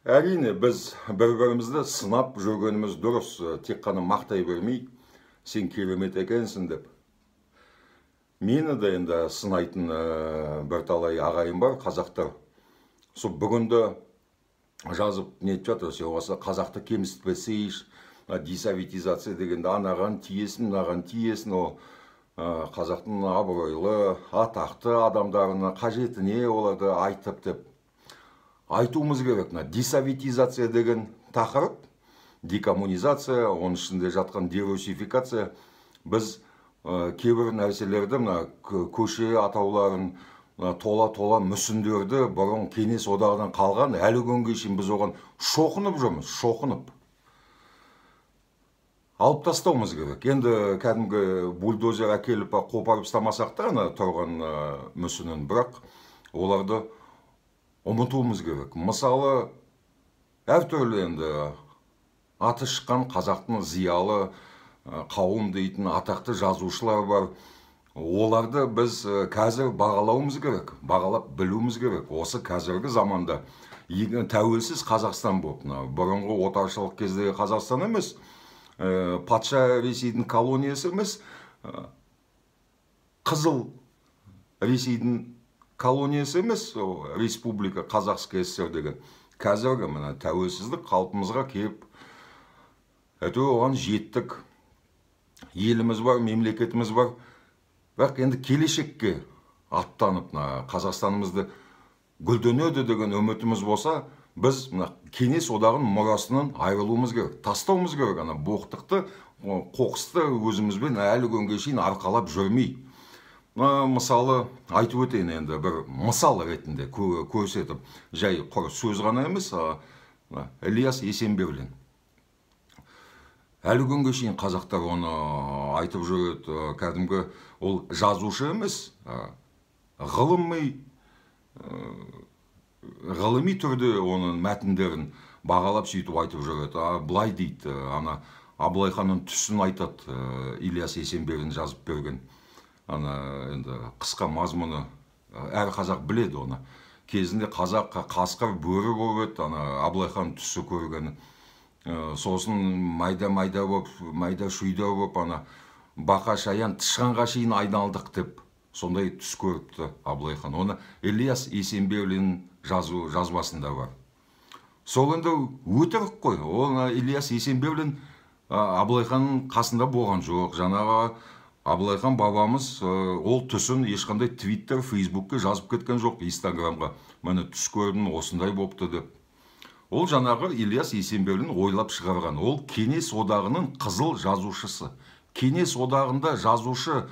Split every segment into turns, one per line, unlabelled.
Әрине, біз бір-бірімізді сынап жүргеніміз дұрыс, тек қана мақтай бермей, сен керемет екенсің деп. Мені де енді сынайтын бірталай ағайын бар, қазақтар. Сол бүгінді жазып нетіп жатыр, сен осы қазақты кемсітпесейш, десоветизация дегенде анаған тиесін, мынаған тиесін, ол қазақтың абыройлы, атақты адамдарына қажетіне оларды айтып деп. Айтуымыз керек. Десоветизация деген тақырып, декоммунизация, оның ішінде жатқан дерусификация. Біз кейбір нәрселерді, көше атауларын, тола мүсіндерді бұрын Кеңес одағынан қалған, әлі күнге шейін біз оған шоқынып жүрміз, шоқынып. Алып тастауымыз керек. Енді кәдімгі бульдозер әкеліп қопарып тастамасақ та тұрған мүсінін, бірақ оларды ұмытуымыз керек. Мысалы, әртүрлі енді аты шыққан қазақтың зиялы қауым дейтін атақты жазушылар бар. Оларды біз қазір бағалауымыз керек, бағалап білуіміз керек. Осы қазіргі заманда тәуелсіз Қазақстан болып, бұрынғы отаршылық кездегі Қазақстан емес, патша Ресейдің колониясы емес, қызыл Ресейдің колониясы емес, республика Қазақская ССР деген. Қазіргі тәуелсіздік қалпымызға келіп, оған жеттік. Еліміз бар, мемлекетіміз бар. Бірақ енді келешекке аттанып, Қазақстанымызды гүлденеді деген үмітіміз болса, біз Кеңес одағының мұрасынан айырылуымыз керек, тастауымыз керек. Боқтықты, қоқысты өзімізбен әлі күнге шейін арқалап жүрмей. Мысалы, айтып өтейін енді, бір мысал ретінде көрсетіп, жай құр сөз ғана емес, Ілияс Есенберлин. Әлі күнге шейін қазақтар оны айтып жүреді, кәдімгі ол жазушы емес, ғылыми түрде оның мәтіндерін бағалап сөйтіп айтып жүреді. Былай дейді, Абылай ханның түсін айтады, Ілияс Есенберлин жазып берген. Енді қысқа мазмұны әр қазақ біледі оны. Кезінде қазақ қасқыр бөрі болып еді, Абылай хан түсі көргені. Сосын майда-майда болып, майда-шүйда болып, бақа-шаян тышқанға шейін айналдық деп, сондай түс көріпті Абылай хан. Оны Ілияс Есенберлин жазбасында бар. Сол енді өтірік қой. Ол Ілияс Есенберлин Абылай ханның қасында болған жоқ. Жаңағы Абылай хан бабамыз ол түсін ешқандай Твиттер, Фейсбукке жазып кеткен жоқ, Инстаграмға. Мәне түс көрдім, осындай бопты деп. Ол жаңағы Ілияс Есенберлин ойлап шығарған. Ол Кеңес одағының қызыл жазушысы. Кеңес одағында жазушы,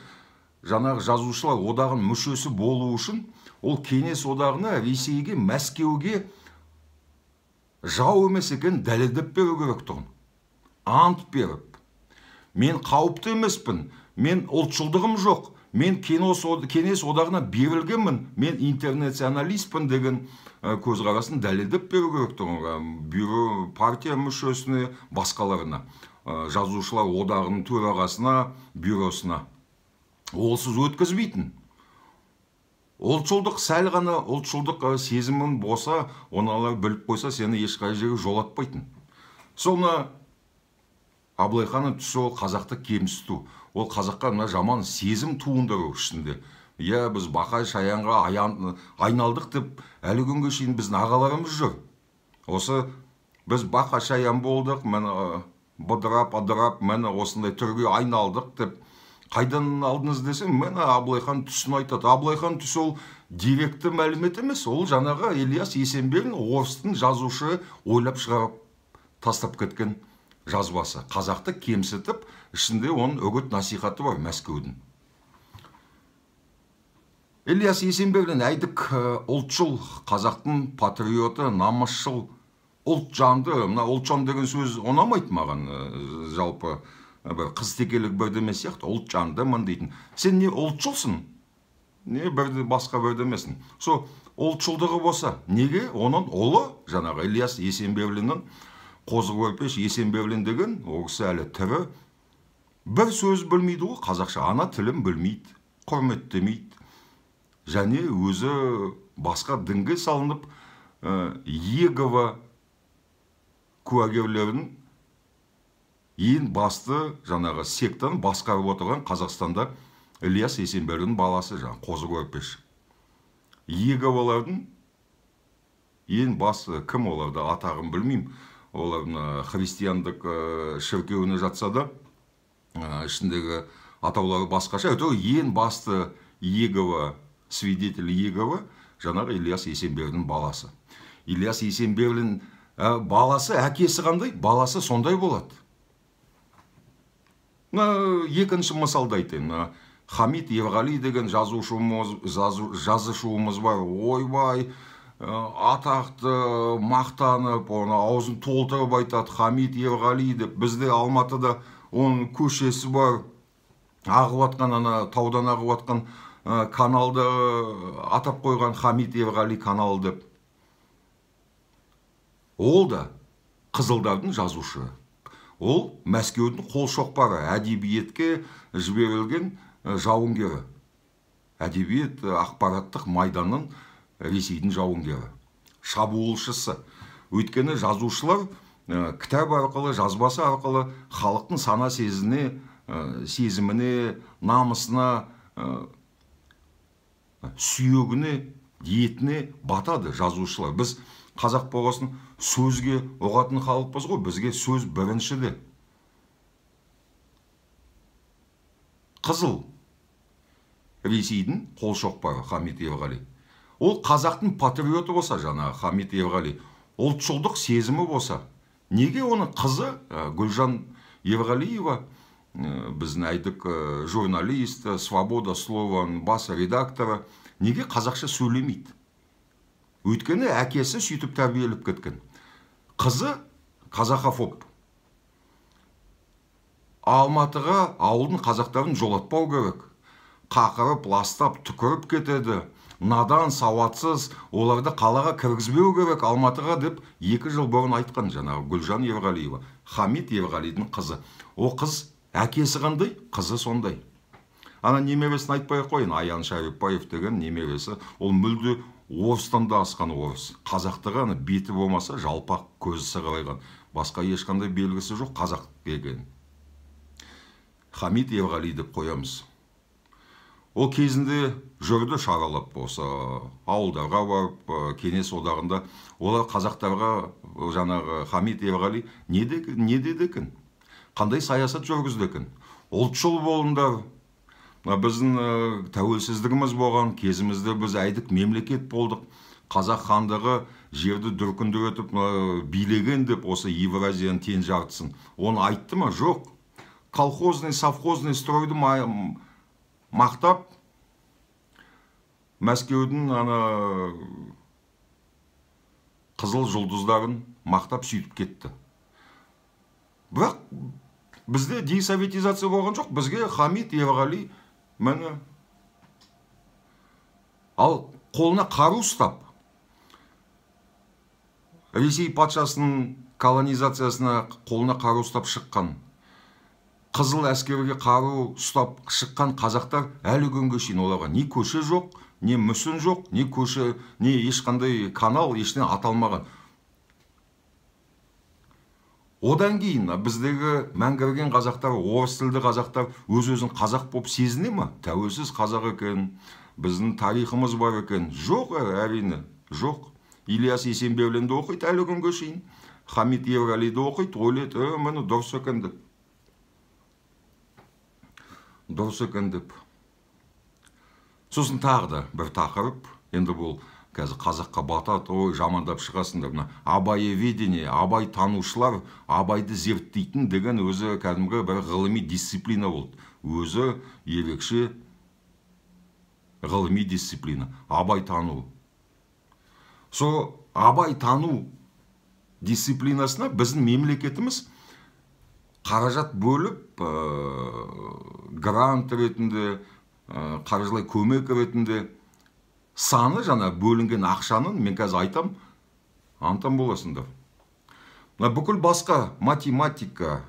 жаңағы жазушылар одағының мүшесі болу үшін, ол Кеңес одағына, Ресейге, Мәскеуге жау емес екен дәлелдеп беру керек тұғын. Ант беріп. Мен қауіпті емеспін, мен ұлтшылдығым жоқ, мен Кеңес одағына берілгенмін, мен интернационалистпін деген көзқарасын дәлелдеп беру керек тұғын. Бюро партия мүшесіне, басқаларына, жазушылар одағының төрағасына, бюросына. Олсыз өткізбейтін. Ұлтшылдық сәл ғана ұлтшылдық сезімін болса, оналар біліп қойса, сені ешқай жерге жолатпайтын. Соны Абылай ханның түсі ол қазақты кемсіту. Ол қазаққа жаман сезім туындыру ішінде. Біз бақай шаянға айналдық деп, әлі күнге шейін біздің ағаларымыз жүр. Осы біз бақа шаян болдық, бұдырап, адырап, осындай түрге айналдық деп, қайдан алдыңыз десем, Абылай хан түсін айтады. Абылай хан түсі ол директі мәлімет емес, ол жаңағы Ілияс Есенберлин орыстың жазушы ойлап шығарып тастап кеткен жазбасы. Қазақты кемсітіп, ішінде оның үгіт насихаты бар Мәскеудің. Ілияс Есенберлин әйдік ұлтшыл, қазақтың патриоты, намысшыл, ұлт жанды. Ұлт жан деген сөз ұнамайды маған, жалпы қыз текелік бірдеме сияқты, ұлт жандымын дейтін. Сен не ұлтшылсың, не басқа бірдемесің. Со ұлтшылдығы болса, неге оның ұлы, жаңағы Ілияс Есенберлиннің Қозы-Көрпеш Есенберлин деген, ол кісі әлі тірі, бір сөз білмейді ғой, қазақша ана тілін білмейді, құрметтемейді. Және өзі басқа дінге салынып, Егова куәгерлердің ең басты жаңағы сектаны басқарып отырған Қазақстанда Ілияс Есенберлдің баласы Қозы Көрпеш. Иеговалардың ең басы кім, оларды атағын білмеймін. Олардың христиандық шіркеуіне жатса да, ішіндегі атаулары басқаша. Ең басты Иегова, свидетель Иегова жаңағы Ілияс Есенберлдің баласы. Ілияс Есенберлдің баласы, әкесі қандай? Баласы сондай болады. Екінші мысалды айтайын. Хамит Ерғали деген жазушымыз бар. Ойбай, атақты мақтанып, оны аузын толтырып айтады, Хамит Ерғали деп. Бізде Алматыда оның көшесі бар. Ағып атқан, таудан ағып атқан каналды атап қойған Хамит Ерғали каналы деп. Ол да Қызылдардың жазушы. Ол Мәскеудің қол шоқпары, әдебиетке жіберілген жауынгері. Әдебиет ақпараттық майданның Ресейдің жауынгері. Шабуылшысы. Өйткені жазушылар кітап арқылы, жазбасы арқылы халықтың сана сезіміне, намысына, сүйегіне, етіне батады жазушылар. Біз қазақ болғасын сөзге оғатын халықпыз ғой, бізге сөз біріншіде. Қызыл Ресейдің қол шоқпары Хамит Ерғали. Ол қазақтың патриоты болса, жаңағы Хамит Ерғали, ұлтшылдық сезімі болса, неге оның қызы Гүлжан Ерғалиева, біздің әйдік журналист, Свобода Слованың бас редакторы, неге қазақша сөйлемейді? Өйткені әкесі сөйтіп тәрбиеліп кеткен. Қызы қазақофоб. Алматыға ауылдың қазақтарын жолатпау керек. Қақырып, ластап, түкіріп кетеді. Надан, сауатсыз, оларды қалаға кіргізбеу керек Алматыға деп 2 жыл бұрын айтқан жаңағы Гүлжан Ерғалиева. Хамит Ерғалидің қызы. О қыз әкесі қандай, қызы сондай. Немересін айтпай қойын, Аян Шәріпбаев деген немересі, ол мүлде орыстан да асқан орыс. Қазақтығы беті болмаса жалпақ, көзі сығырайған. Басқа ешқандай белгісі жоқ қазақ деген. Хамит Ерғали деп қоямыз. Ол кезінде жүрді шаралап болса, ауылдарға барып, кеңес одағында, олар қазақтарға жаңағы Хамит Ерғали не деді екен? Қандай саясат жүргізді екен? Ұлтшыл болыңдар. Біздің тәуелсіздігіміз болған кезімізде біз әйдік мемлекет болдық. Қазақ хандығы жерді дүркіндір етіп билеген деп осы Евразияның тең жартысын. Оны айтты ма? Жоқ. Колхозный, совхозный стройды мақтап, Мәскеудің қызыл жұлдыздарын мақтап сөйтіп кетті. Бірақ бізде десоветизация болған жоқ. Бізге Хамит Ерғали мәні. Ал қолына қару ұстап, Ресей патшасының колонизациясына қолына қару ұстап шыққан, қызыл әскерге қару ұстап шыққан қазақтар әлі күнге шейін оларға не көше жоқ, не мүсін жоқ, не көше, не ешқандай канал, ештеңе аталмаған. Одан кейін біздегі мәңгірген қазақтар, орыс тілді қазақтар өз-өзін қазақ болып сезіне ме? Тәуелсіз қазақ екен, біздің тарихымыз бар екен. Жоқ, әрине, жоқ. Ілияс Есенберлинді оқиды әлі күнге шейін. Хамит Ерғалиді оқиды, ойлайды, мені дұрыс екен деп. Дұрыс екен деп. Сосын тағы да бір тақырып, енді бұл қазір қазаққа батады, ой, жамандап шығасыңдар. Абайеведение, абай танушылар, абайды зерттейтін деген өзі кәдімгі бір ғылыми дисциплина болды. Өзі ерекше ғылыми дисциплина, абай тану. Со абай тану дисциплинасына біздің мемлекетіміз қаражат бөліп, грант ретінде, қаржылай көмек ретінде саны жаңа бөлінген ақшаның, мен қазір айтам, антам боласыңдар. Бүкіл басқа математика,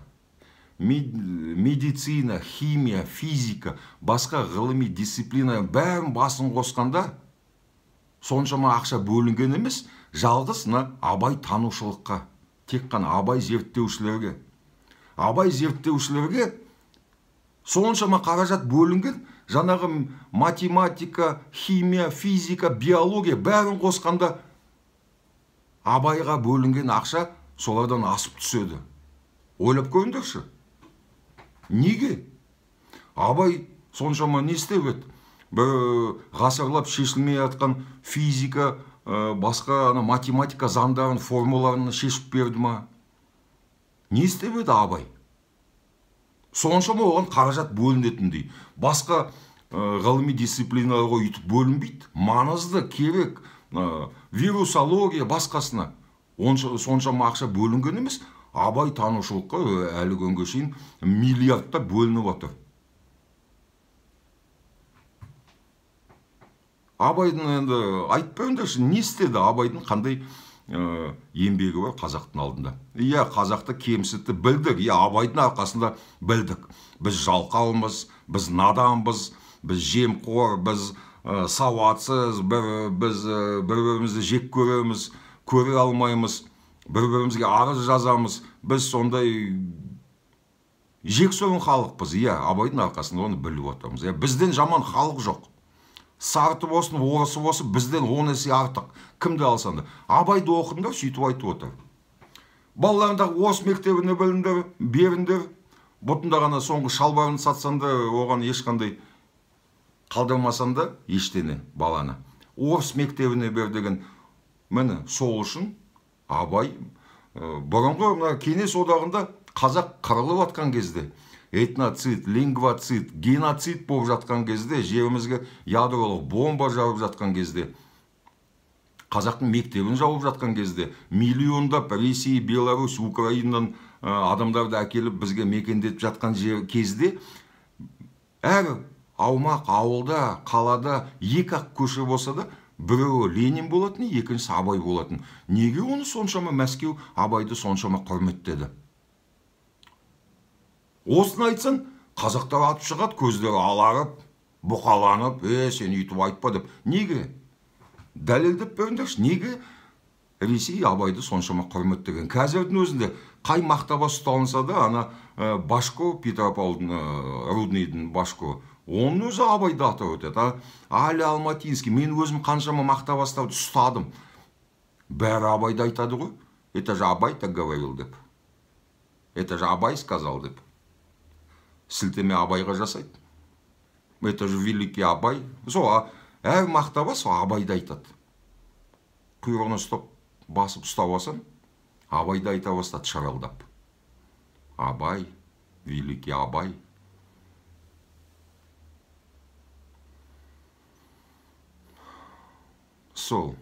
медицина, химия, физика, басқа ғылыми дисциплина бәрін басын қосқанда соншама ақша бөлінген емес, жалғыз абай танушылыққа тек қана абай зерттеушілерге соншама қаражат бөлінген, жаңағы математика, химия, физика, биология бәрін қосқанда абайға бөлінген ақша солардан асып түседі. Ойлап көріңдерші. Неге? Абай соншама не істеп еді? Бір ғасырлап шешілмей жатқан физика, басқа математика заңдарын, формуларын шешіп берді ма? Не істеп еді абай? Соншама оған қаражат бөлінетіндей. Басқа ғылыми дисциплиналарға үйтіп бөлінбейді. Маңызды, керек, вирусология басқасына соншама ақша бөлінген емес. Абай танушылыққа әлі күнге шейін миллиардтар бөлініп отыр. Абайдың енді айтып беріңдерші, не істеді? Абайдың қандай еңбегі бар қазақтың алдында? Иә, қазақты кемсітті білдік. Иә, Абайдың арқасында білдік. Біз жалқаумыз, біз наданбыз, біз жемқор, біз сауатсыз, біз бір-бірімізді жек көреміз, көре алмаймыз, бір-бірімізге арыз жазамыз. Біз сондай жексұрын халықпыз. Иә, Абайдың арқасында оны біліп отырмыз. Бізден жаман халық жоқ. Сарты болсын, орысы болсын, бізден 10 есе артық. Кімді алсаңда. Абайды оқыңдар, сөйтіп айтып отыр. Балаларындағы орыс мектебіне беріңдер. Бұтында ғана соңғы шалбарын сатсаңда, оған ешқандай қалдырмасанда, ештеңе баланы. Орыс мектебіне бер деген, міне, сол үшін Абай бұрынғы Кеңес одағында қазақ қырылып жатқан кезде, этноцид, лингвоцид, геноцид болып жатқан кезде, жерімізге ядролық бомба жарып жатқан кезде, қазақтың мектебін жауып жатқан кезде, миллиондап Ресей, Беларусь, Украинадан адамдарды әкеліп бізге мекендетіп жатқан кезде, әр аумақ, ауылда, қалада екі-ақ көше болса да, біреуі Ленин болатын, екіншісі Абай болатын. Неге оны соншама Мәскеу Абайды соншама құрметтеді? Осыны айтсын, қазақтар атып шығады, көздері аларып, бұқаланып, сен үйтіп айтпа деп. Неге? Дәлелдеп беріңдерші. Неге Ресей Абайды соншама құрметтеген? Қазірдің өзінде қай мақтабас ұсталынса да, Башко, Петропавлдың, Рудныйдың Башко, оның өзі Абайды атап өтеді. Али Алматинский, мен өзім қаншама мақтабастарды ұстадым. Бәрі Абайды айтады ғой. Это же Абай так говорил деп. Это же Абай сказал деп. Сілтеме Абайға жасайды. Это же великий Абай. Сол, әр мақтабас Абайды айтады. Құйрығын ұстап, басып ұстап алсаң, Абайды айта бастады шырылдап. Абай, великий Абай. Сол.